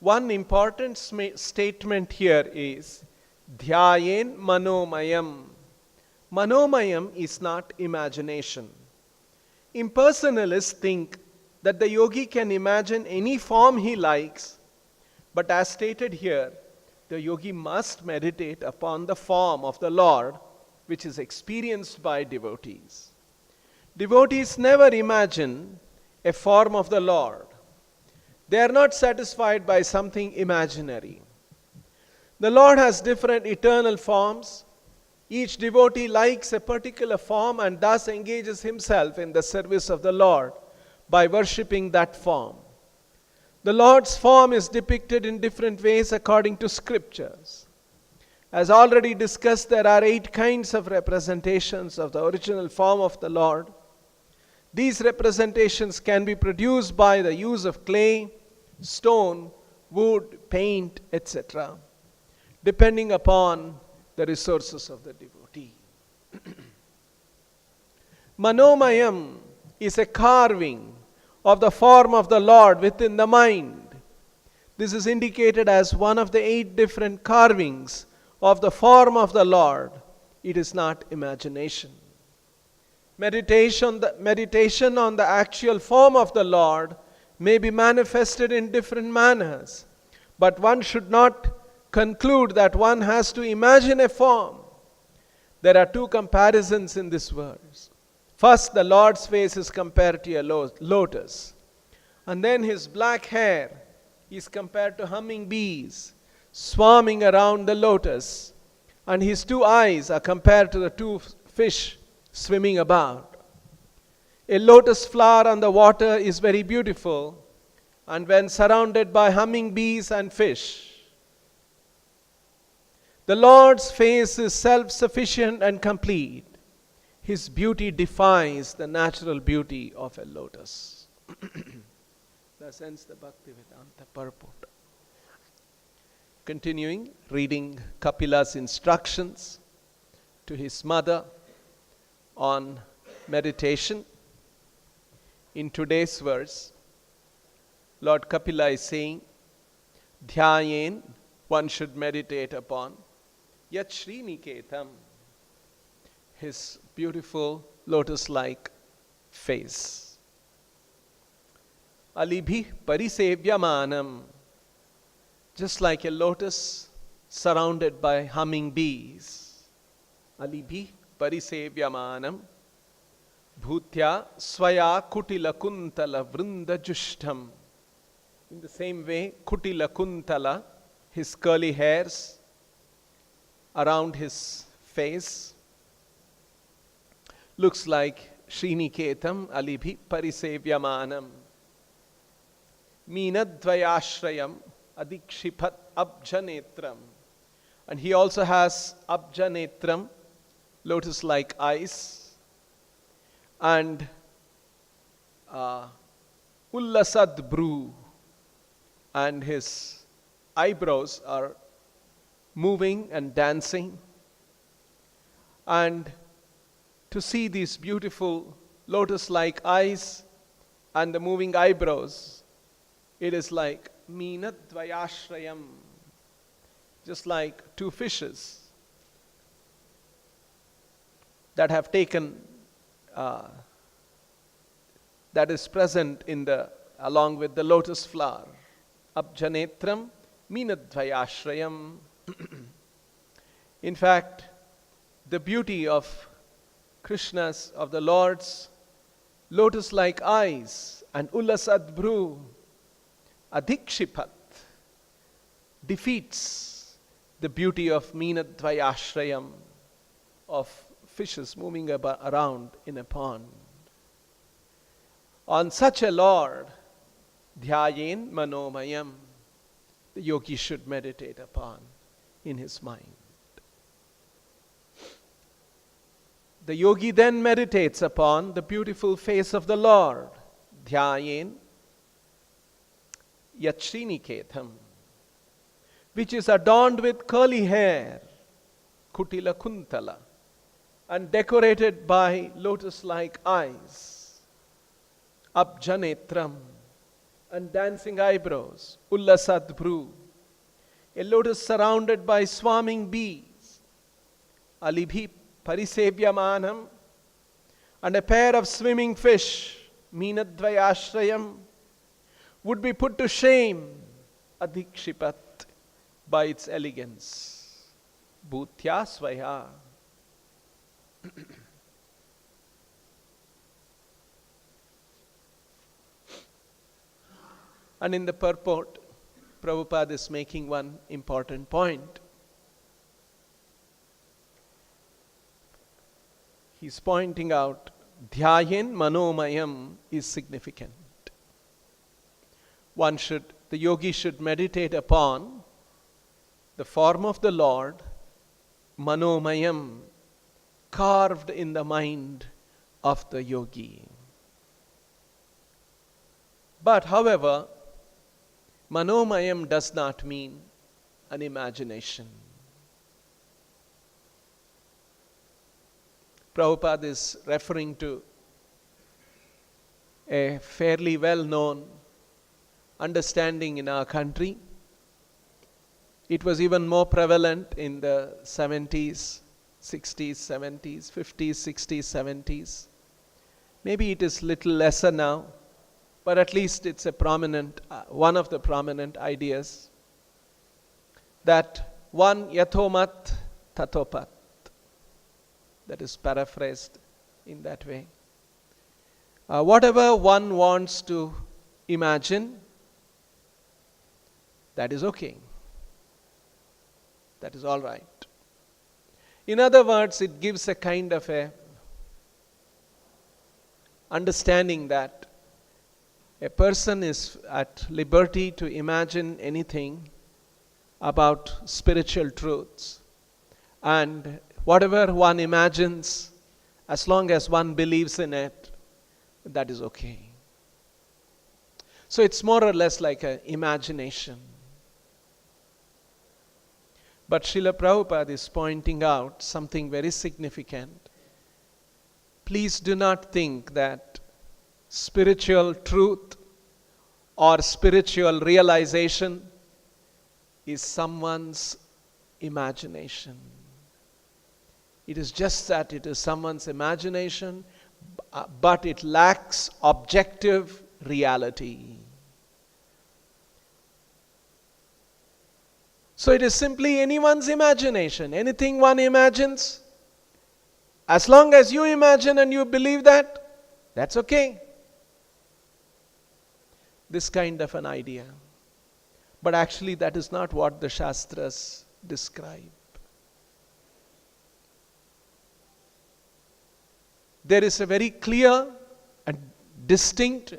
one important statement here is dhyayen manomayam. Manomayam is not imagination. Impersonalists think that the yogi can imagine any form he likes, but as stated here, the yogi must meditate upon the form of the Lord, which is experienced by devotees. Devotees never imagine a form of the Lord. They are not satisfied by something imaginary. The Lord has different eternal forms. Each devotee likes a particular form and thus engages himself in the service of the Lord by worshipping that form. The Lord's form is depicted in different ways according to scriptures. As already discussed, there are 8 kinds of representations of the original form of the Lord. These representations can be produced by the use of clay, stone, wood, paint, etc., depending upon the resources of the devotee. Manomayam is a carving of the form of the Lord within the mind. This is indicated as one of the 8 different carvings of the form of the Lord. It is not imagination. Meditation on the actual form of the Lord may be manifested in different manners, but one should not conclude that one has to imagine a form. There are 2 comparisons in this verse. First, the Lord's face is compared to a lotus, and then his black hair is compared to humming bees swarming around the lotus, and his 2 eyes are compared to the 2 fish swimming about. A lotus flower on the water is very beautiful, and when surrounded by humming bees and fish. The Lord's face is self-sufficient and complete. His beauty defies the natural beauty of a lotus. Thus ends the Bhaktivedanta purport. Continuing, reading Kapila's instructions to his mother on meditation. In today's verse, Lord Kapila is saying, dhyayen, one should meditate upon, yat Sriniketam, his beautiful lotus-like face. Alibhi parisevyamanam, just like a lotus surrounded by humming bees. Alibhi parisevyamanam, bhutya swaya kutila kuntala vrinda jushtam. In the same way, kutila kuntala, his curly hairs around his face, looks like Sriniketam alibhi parisevyamanam. Meenadvayashrayam adikshipat abjanetram. And he also has abjanetram, lotus-like eyes, and ullasad bru, and his eyebrows are moving and dancing. And to see these beautiful lotus-like eyes and the moving eyebrows, it is like Meenadvayashrayam, just like 2 fishes that have taken, that is present in the, along with the lotus flower. Abjanetram Meenadvayashrayam. In fact, the beauty of Krishna's, of the Lord's lotus-like eyes and Ullasadbru, Adhikshipat, defeats the beauty of Meenadvayashrayam, of fishes moving around in a pond. On such a Lord, dhyayen manomayam, the yogi should meditate upon in his mind. The yogi then meditates upon the beautiful face of the Lord, dhyayen yat Sriniketam, which is adorned with curly hair, kutila kuntala, and decorated by lotus-like eyes, abjanetram, and dancing eyebrows, Ullasadbru, a lotus surrounded by swarming bees, Alibhi Parisebhyamanam, and a pair of swimming fish, Meenadvayashrayam, would be put to shame, Adhikshipat, by its elegance. Bhuthya Svaya. And in the purport, Prabhupada is making one important point. He's pointing out, Dhyayen Manomayam is significant. The yogi should meditate upon the form of the Lord, Manomayam, carved in the mind of the yogi. But however, Manomayam does not mean an imagination. Prabhupada is referring to a fairly well-known understanding in our country. It was even more prevalent in the 70s, 60s, 70s, 50s, 60s, 70s. Maybe it is little lesser now, but at least it's a prominent, one of the prominent ideas, that one yathomat tatopat, that is paraphrased in that way. Whatever one wants to imagine, that is okay. That is all right. In other words, it gives a kind of a understanding that a person is at liberty to imagine anything about spiritual truths, and whatever one imagines, as long as one believes in it, that is okay. So it's more or less like an imagination. But Srila Prabhupada is pointing out something very significant. Please do not think that spiritual truth or spiritual realization is someone's imagination. It is just that it is someone's imagination, but it lacks objective reality. So it is simply anyone's imagination. Anything one imagines, as long as you imagine and you believe that, that's okay. This kind of an idea. But actually that is not what the Shastras describe. There is a very clear and distinct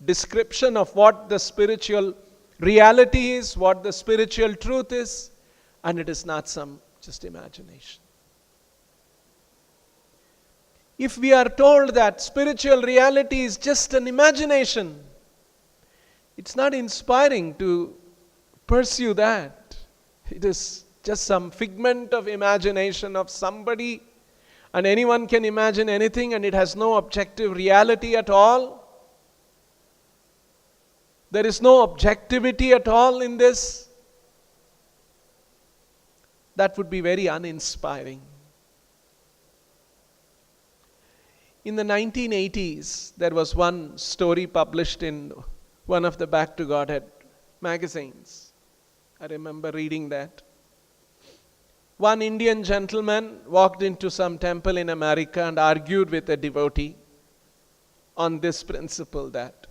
description of what the spiritual reality is, what the spiritual truth is, and it is not some just imagination. If we are told that spiritual reality is just an imagination, it's not inspiring to pursue that. It is just some figment of imagination of somebody, and anyone can imagine anything, and it has no objective reality at all. There is no objectivity at all in this. That would be very uninspiring. In the 1980s, there was one story published in one of the Back to Godhead magazines. I remember reading that. One Indian gentleman walked into some temple in America and argued with a devotee on this principle that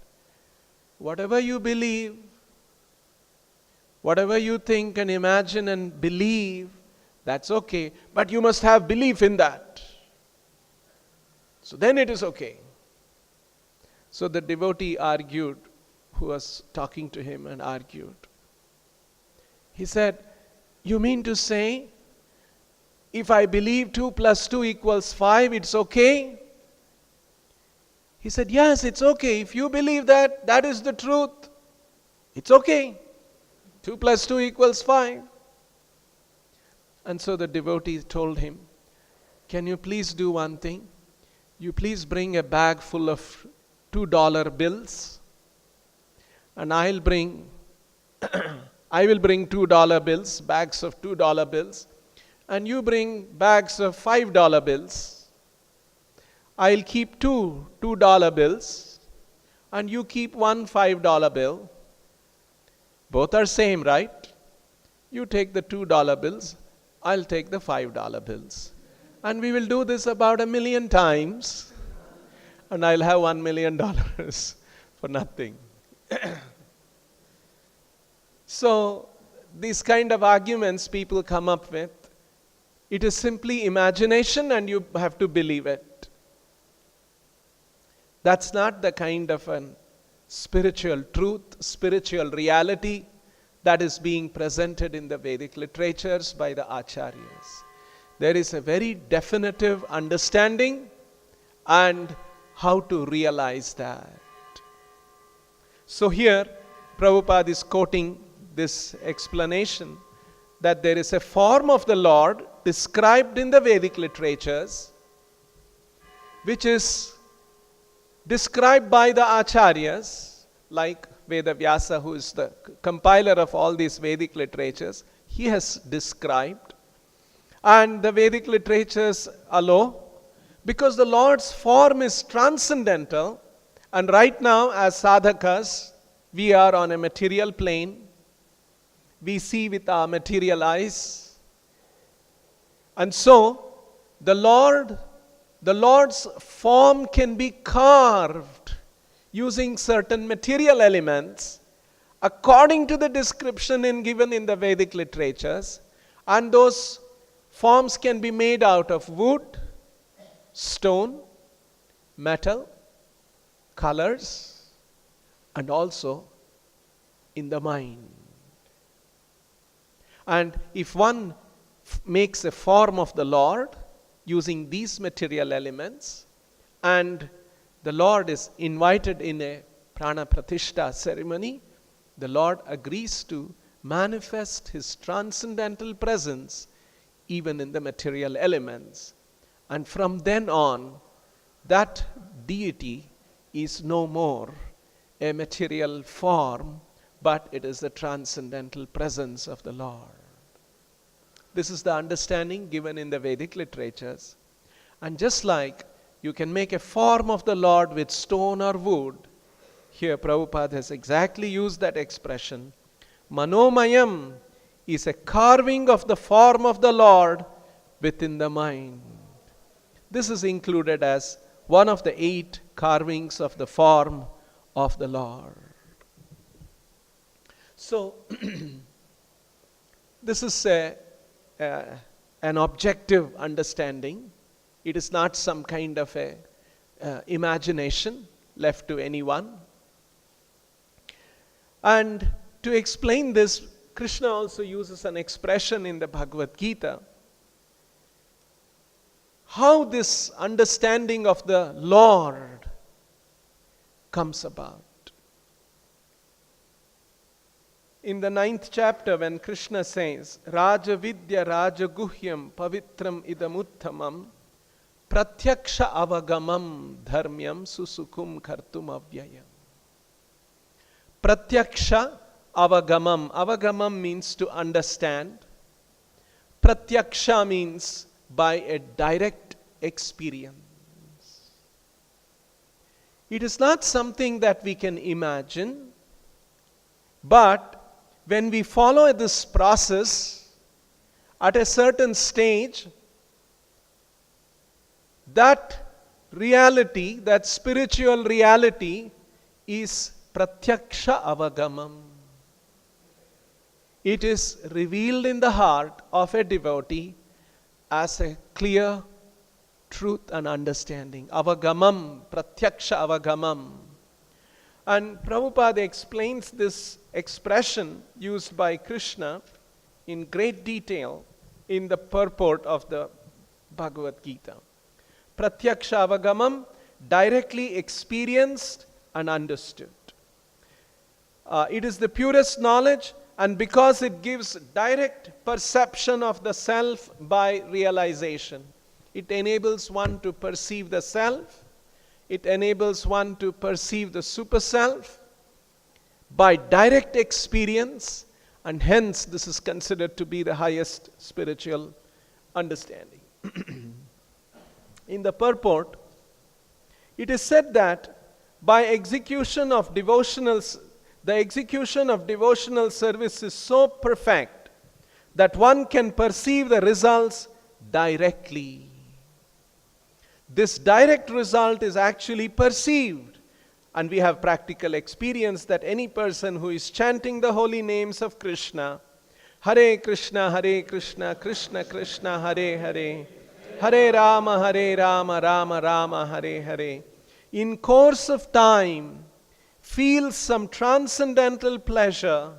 whatever you believe, whatever you think and imagine and believe, that's okay, but you must have belief in that. So then it is okay. So the devotee argued, who was talking to him and argued. He said, you mean to say, if I believe 2 + 2 = 5, it's okay? He said, yes, it's okay. If you believe that, that is the truth. It's okay. 2 + 2 = 5. And so the devotee told him, can you please do one thing? You please bring a bag full of $2 bills and I will bring $2 bills, bags of $2 bills, and you bring bags of $5 bills. I'll keep two $2 bills, and you keep one $5 bill. Both are same, right? You take the $2 bills, I'll take the $5 bills. And we will do this about 1,000,000 times, and I'll have $1 million for nothing. So, these kind of arguments people come up with, it is simply imagination and you have to believe it. That's not the kind of a spiritual truth, spiritual reality that is being presented in the Vedic literatures by the Acharyas. There is a very definitive understanding and how to realize that. So here, Prabhupada is quoting this explanation that there is a form of the Lord described in the Vedic literatures, which is described by the Acharyas, like Vedavyasa, who is the compiler of all these Vedic literatures. He has described. And the Vedic literatures allow, because the Lord's form is transcendental, and right now as sadhakas, we are on a material plane. We see with our material eyes. And so, the Lord's form can be carved using certain material elements according to the description given in the Vedic literatures. And those forms can be made out of wood, stone, metal, colors, and also in the mind. And if one makes a form of the Lord using these material elements, and the Lord is invited in a prana pratishta ceremony, the Lord agrees to manifest his transcendental presence even in the material elements. And from then on, that deity is no more a material form, but it is the transcendental presence of the Lord. This is the understanding given in the Vedic literatures. And just like you can make a form of the Lord with stone or wood, here Prabhupada has exactly used that expression. Manomayam is a carving of the form of the Lord within the mind. This is included as one of the 8 carvings of the form of the Lord. So, this is an objective understanding. It is not some kind of a imagination left to anyone. And to explain this, Krishna also uses an expression in the Bhagavad Gita. How this understanding of the Lord comes about. In the 9th chapter, when Krishna says, Raja Vidya Raja Guhyam Pavitram Idamuttamam Pratyaksha Avagamam Dharmyam Susukum Kartum Avyayam. Pratyaksha Avagamam. Avagamam means to understand. Pratyaksha means by a direct experience. It is not something that we can imagine, but when we follow this process, at a certain stage, that reality, that spiritual reality is pratyaksha avagamam. It is revealed in the heart of a devotee as a clear truth and understanding. Avagamam, pratyaksha avagamam. And Prabhupada explains this expression used by Krishna in great detail in the purport of the Bhagavad Gita. Pratyaksha avagamam, directly experienced and understood. It is the purest knowledge, and because it gives direct perception of the self by realization, it enables one to perceive the self, it enables one to perceive the super self, by direct experience, and hence this is considered to be the highest spiritual understanding. In the purport, it is said that by execution of the execution of devotional service is so perfect that one can perceive the results directly. This direct result is actually perceived, and we have practical experience that any person who is chanting the holy names of Krishna, Hare Krishna, Krishna Krishna, Hare Hare, Hare Rama, Rama Rama, Hare Hare, in course of time feels some transcendental pleasure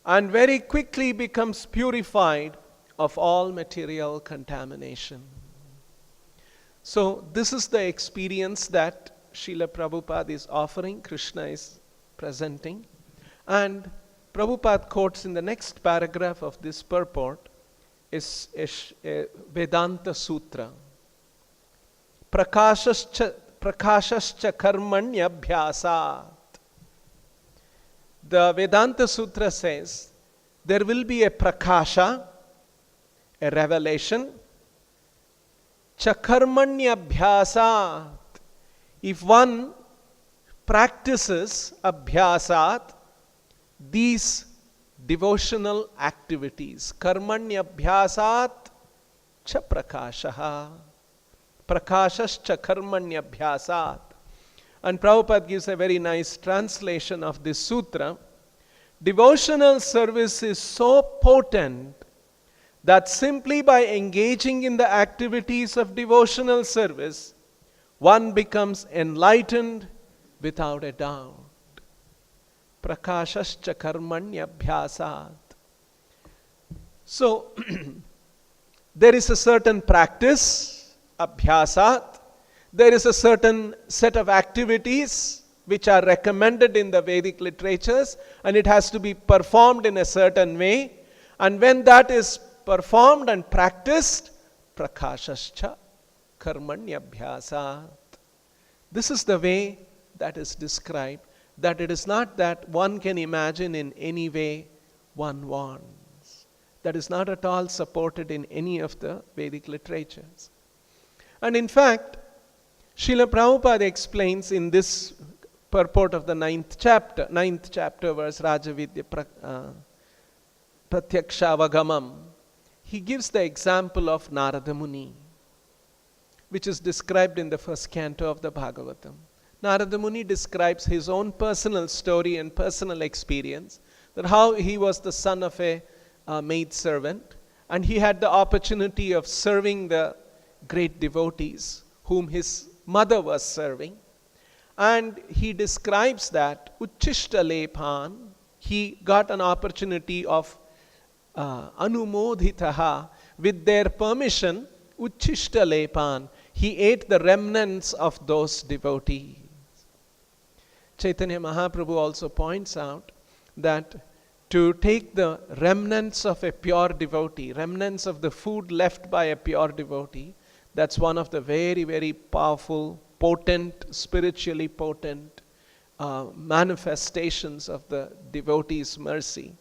and very quickly becomes purified of all material contamination. So this is the experience that Srila Prabhupada is offering, Krishna is presenting. And Prabhupada quotes in the next paragraph of this purport is Vedanta Sutra. Prakashascha karmanyabhyasat. The Vedanta Sutra says there will be a prakasha, a revelation, chakarmanyabhyasat. If one practices abhyasat, these devotional activities, karmanyabhyasat cha prakashaha, prakashascha karmanyabhyasat. And Prabhupada gives a very nice translation of this sutra. Devotional service is so potent that simply by engaging in the activities of devotional service, one becomes enlightened without a doubt. Prakashascha karmanyabhyasat. So, there is a certain practice, abhyasat. There is a certain set of activities which are recommended in the Vedic literatures, and it has to be performed in a certain way. And when that is performed and practiced, prakashascha karmanyabhyasat. This is the way that is described, that it is not that one can imagine in any way one wants. That is not at all supported in any of the Vedic literatures. And in fact, Srila Prabhupada explains in this purport of the 9th chapter verse Rajavidya Pratyaksha he gives the example of Narada Muni, which is described in the first canto of the Bhagavatam. Narada Muni describes his own personal story and personal experience, that how he was the son of a maid servant, and he had the opportunity of serving the great devotees whom his mother was serving. And he describes that Uchishtalephan, he got an opportunity of Anumodhitaha, with their permission, Uchishtalephan, he ate the remnants of those devotees. Chaitanya Mahaprabhu also points out that to take the remnants of a pure devotee, remnants of the food left by a pure devotee, that's one of the very, very powerful, potent, spiritually potent manifestations of the devotee's mercy.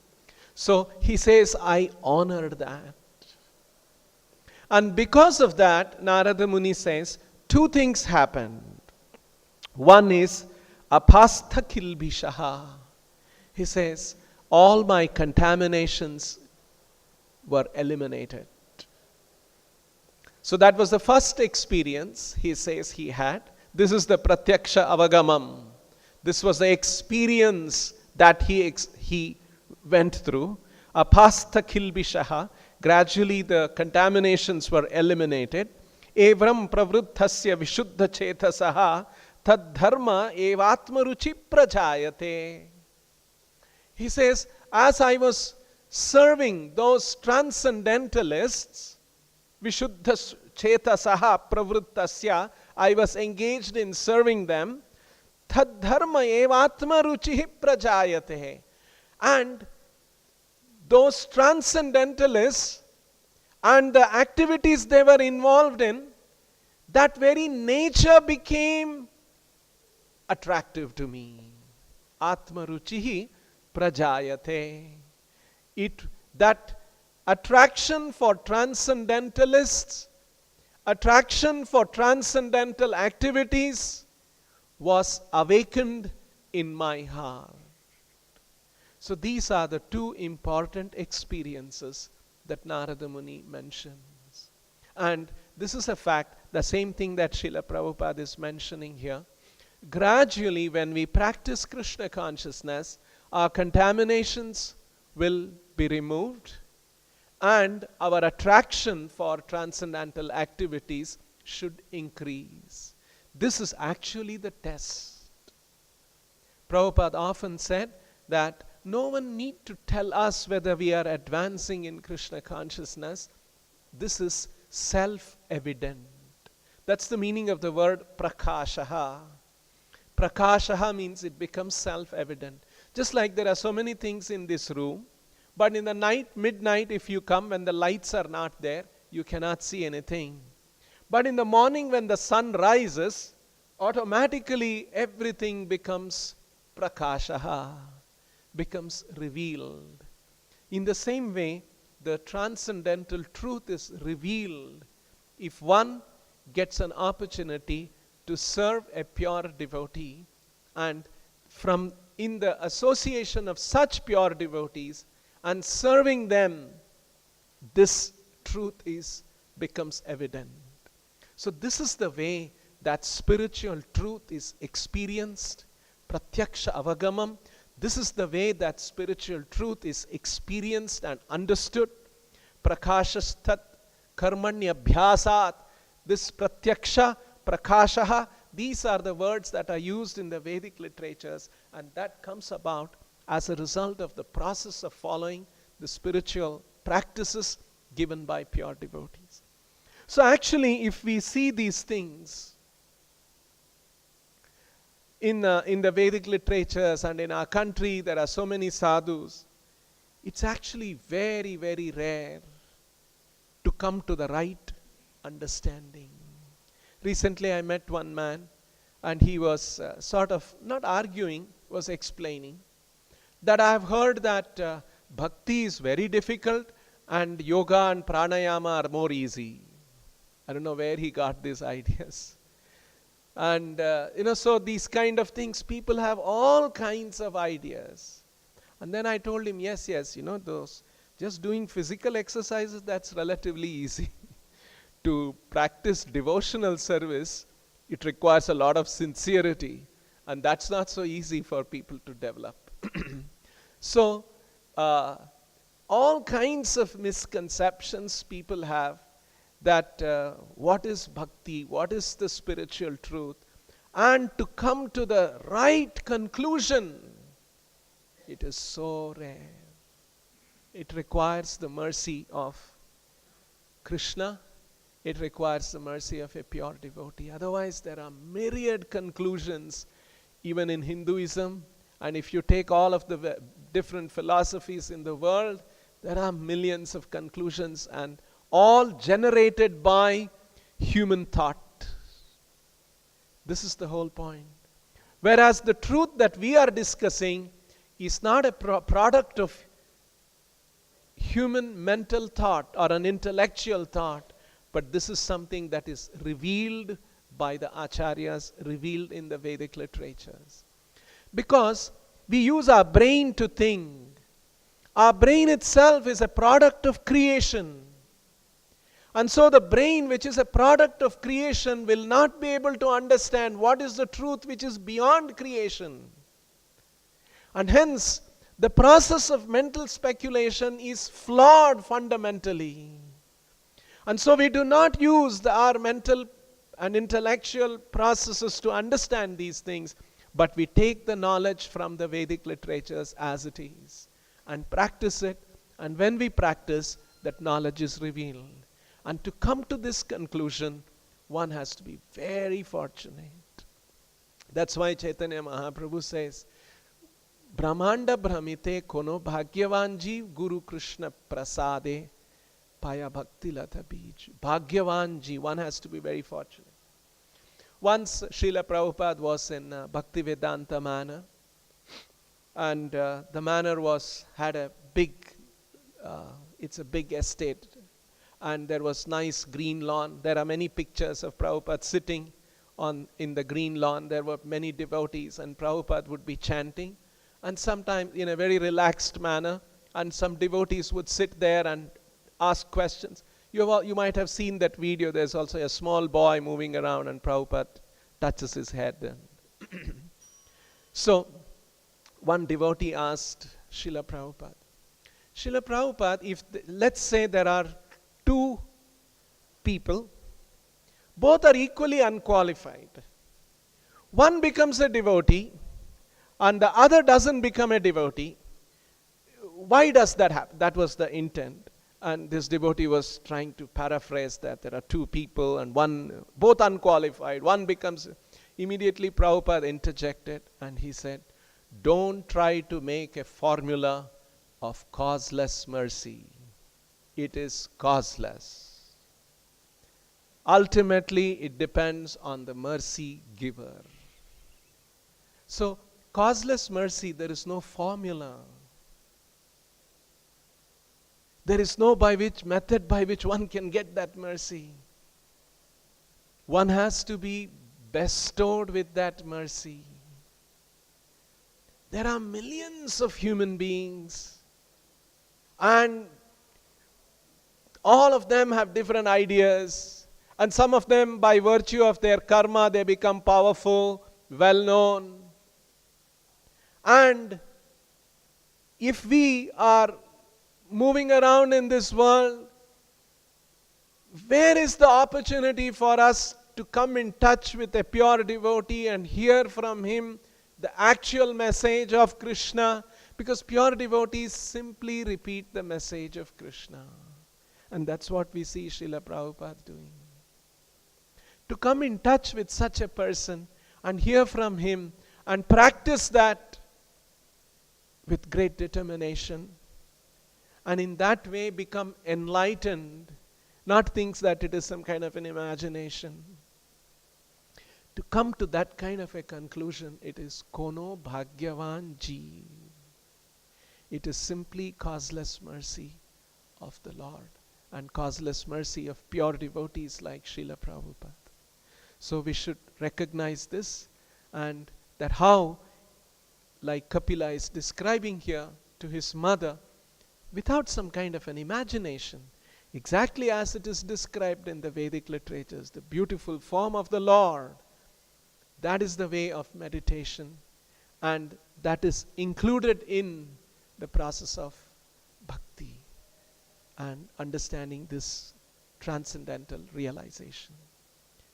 So he says, I honor that. And because of that, Narada Muni says, two things happened. One is, apastha kilbishaha. He says, all my contaminations were eliminated. So that was the first experience, he says, he had. This is the pratyaksha avagamam. This was the experience that he went through. Apastha kilbishaha. Gradually the contaminations were eliminated. Evram pravruddhasya vishuddha chetasaha tad dharma evatma ruchi prajayate. He says, as I was serving those transcendentalists, vishuddha chetasaha pravruddhasya, I was engaged in serving them, tad dharma evatma ruchi prajayate. And those transcendentalists and the activities they were involved in, that very nature became attractive to me. Atma ruchihi prajayate. That attraction for transcendentalists, attraction for transcendental activities was awakened in my heart. So these are the two important experiences that Narada Muni mentions. And this is a fact, the same thing that Srila Prabhupada is mentioning here. Gradually, when we practice Krishna consciousness, our contaminations will be removed and our attraction for transcendental activities should increase. This is actually the test. Prabhupada often said that no one need to tell us whether we are advancing in Krishna consciousness. This is self-evident. That's the meaning of the word prakashaha. Prakashaha means it becomes self-evident. Just like there are so many things in this room, but in the night, midnight, if you come when the lights are not there, you cannot see anything. But in the morning when the sun rises, automatically everything becomes prakashaha, becomes revealed. In the same way, the transcendental truth is revealed if one gets an opportunity to serve a pure devotee, and from in the association of such pure devotees and serving them, this truth becomes evident. So this is the way that spiritual truth is experienced, pratyaksha avagamam. This is the way that spiritual truth is experienced and understood. Prakashastat karmanya bhyasat. This pratyaksha, prakashaha, these are the words that are used in the Vedic literatures, and that comes about as a result of the process of following the spiritual practices given by pure devotees. So actually, if we see these things in the Vedic literatures and in our country, there are so many sadhus, it's actually very, very rare to come to the right understanding. Recently, I met one man, and he was sort of not arguing, was explaining that I have heard that bhakti is very difficult and yoga and pranayama are more easy. I don't know where he got these ideas. And so these kind of things, people have all kinds of ideas. And then I told him, yes, those just doing physical exercises, that's relatively easy. To practice devotional service, it requires a lot of sincerity, and that's not so easy for people to develop. So, all kinds of misconceptions people have that what is bhakti, what is the spiritual truth, and to come to the right conclusion, it is so rare. It requires the mercy of Krishna. It requires the mercy of a pure devotee. Otherwise, there are myriad conclusions, even in Hinduism. And if you take all of the different philosophies in the world, there are millions of conclusions, and all generated by human thought. This is the whole point. Whereas the truth that we are discussing is not a product of human mental thought or an intellectual thought, but this is something that is revealed by the acharyas, revealed in the Vedic literatures. Because we use our brain to think. Our brain itself is a product of creation. And so the brain, which is a product of creation, will not be able to understand what is the truth which is beyond creation. And hence, the process of mental speculation is flawed fundamentally. And so we do not use our mental and intellectual processes to understand these things, but we take the knowledge from the Vedic literatures as it is and practice it. And when we practice, that knowledge is revealed. And to come to this conclusion, one has to be very fortunate. That's why Chaitanya Mahaprabhu says, Brahmanda Brahmite Kono Bhagyavan Jeev Guru Krishna Prasade Paya Bhakti Lata Bij. Bhagyavan Jeev, one has to be very fortunate. Once Srila Prabhupada was in Bhaktivedanta manor, and the manor had a big, it's a big estate, and there was nice green lawn. There are many pictures of Prabhupada sitting in the green lawn. There were many devotees, and Prabhupada would be chanting, and sometimes in a very relaxed manner, and some devotees would sit there and ask questions. You might have seen that video. There's also a small boy moving around, and Prabhupada touches his head. So one devotee asked Srila Prabhupada, let's say there are two people, both are equally unqualified. One becomes a devotee and the other doesn't become a devotee. Why does that happen? That was the intent. And this devotee was trying to paraphrase that. There are two people and both unqualified. One becomes... Immediately Prabhupada interjected and he said, don't try to make a formula of causeless mercy. It is causeless. Ultimately, it depends on the mercy giver. So, causeless mercy, there is no formula. There is no method by which one can get that mercy. One has to be bestowed with that mercy. There are millions of human beings, and all of them have different ideas, and some of them, by virtue of their karma, they become powerful, well known. And if we are moving around in this world, where is the opportunity for us to come in touch with a pure devotee and hear from him the actual message of Krishna? Because pure devotees simply repeat the message of Krishna. And that's what we see Srila Prabhupada doing. To come in touch with such a person and hear from him and practice that with great determination, and in that way become enlightened, not thinks that it is some kind of an imagination. To come to that kind of a conclusion, it is kono bhagyavan jeev. It is simply causeless mercy of the Lord and causeless mercy of pure devotees like Srila Prabhupada. So we should recognize this, and that how, like Kapila is describing here to his mother, without some kind of an imagination, exactly as it is described in the Vedic literatures, the beautiful form of the Lord. That is the way of meditation, and that is included in the process of bhakti and understanding this transcendental realization.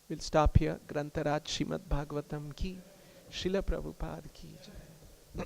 We'll stop here. Grantaraj Srimad Bhagavatam ki, Srila Prabhupada ki jai.